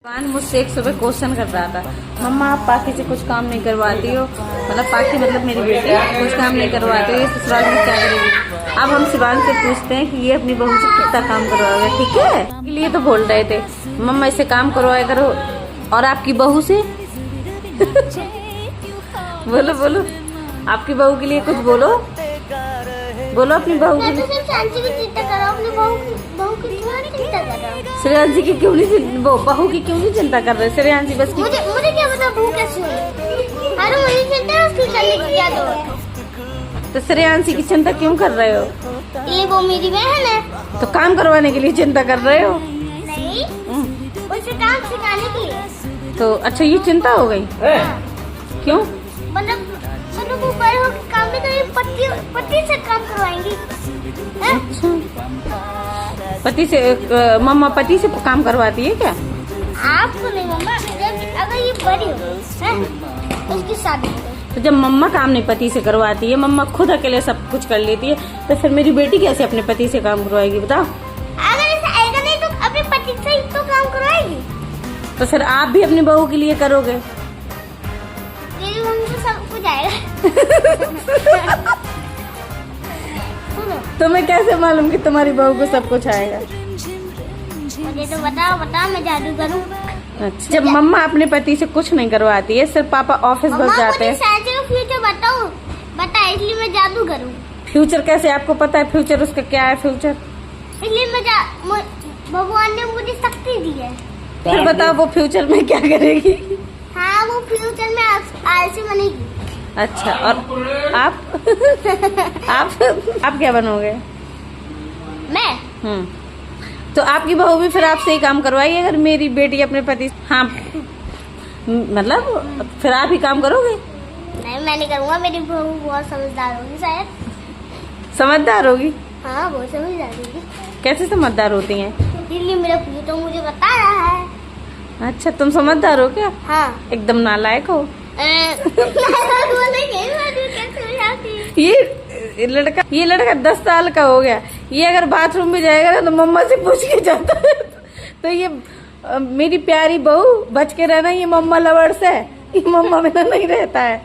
शिवान मुझसे एक सुबह क्वेश्चन कर रहा था, मम्मा आप पाखी से कुछ काम नहीं करवाती हो, मतलब पाखी मतलब मेरी बेटी कुछ काम नहीं करवाती हो, ये ससुराल में क्या करेगी। अब हम शिवान से पूछते हैं कि ये अपनी बहू से कितना काम करवाओगे, ठीक है। इसके लिए तो बोल रहे थे मम्मा इससे काम करवाया करो, और आपकी बहू से बोलो बोलो, आपकी बहू के लिए कुछ बोलो, बोलो अपनी बहू की। श्रेयांशी की क्यों नहीं, वो बहू की क्यों नहीं चिंता कर रहे श्रेयांशी बस की। मुझे क्या पता बहू कैसी है। अरे मुझे चिंता है उसकी करने की, क्या जरूरत। तो श्रेयांशी की चिंता क्यों कर रहे हो? ये वो मेरी बहन है, तो काम करवाने के लिए चिंता कर रहे हो? नहीं उसे काम सिखाने के लिए। तो अच्छा ये चिंता हो गई, क्यों? मतलब वो बड़े हो के काम नहीं करेंगे, पति से काम करवाएंगी। अच्छा पति से, मम्मा पति से काम करवाती है क्या? आपको नहीं मम्मा, अगर ये बड़ी हो उसकी शादी हो। तो जब मम्मा काम नहीं पति से करवाती है, मम्मा खुद अकेले सब कुछ कर लेती है, तो फिर मेरी बेटी कैसे अपने पति से काम करवाएगी बताओ? अगर ऐसा आएगा नहीं तो अपने पति से ही तो काम करवाएगी। तो फिर आप भी अपनी बहू के लिए करोगे? मेरी मम्मी को सब कुछ आएगा। तुम्हें कैसे मालूम कि तुम्हारी बहू को सब कुछ आएगा? मुझे तो बताओ मैं जादू करूं। अच्छा जब मम्मा अपने पति से कुछ नहीं करवाती है, सिर्फ पापा ऑफिस बस जाते हैं। फ्यूचर बताओ बता, इसलिए मैं जादू करूं। फ्यूचर कैसे आपको पता है? फ्यूचर उसका क्या है फ्यूचर? इसलिए भगवान ने मुझे शक्ति दी है। फिर बताओ वो फ्यूचर में क्या करेगी? हाँ वो फ्यूचर में आलसी बनेगी। अच्छा और आप आप क्या बनोगे? मैं तो आपकी बहू भी फिर आपसे ही काम करवाई अगर मेरी बेटी अपने पति। हाँ मतलब फिर आप ही काम करोगे? नहीं मैं नहीं करूँगा, मेरी बहू बहुत समझदार होगी शायद। समझदार होगी? हाँ बहुत समझदार होगी। कैसे समझदार होती हैं? इसलिए मेरा प्रिय तो मुझे बता रहा है। अच्छा तुम समझदार हो क्या? हाँ एकदम नालायक हो। ये लड़का 10 साल का हो गया, ये अगर बाथरूम में जाएगा ना तो मम्मा से पूछ के जाता है। तो ये मेरी प्यारी बहू बच के रहना, ये मम्मा लवर्स है, ये मम्मा में नहीं रहता है।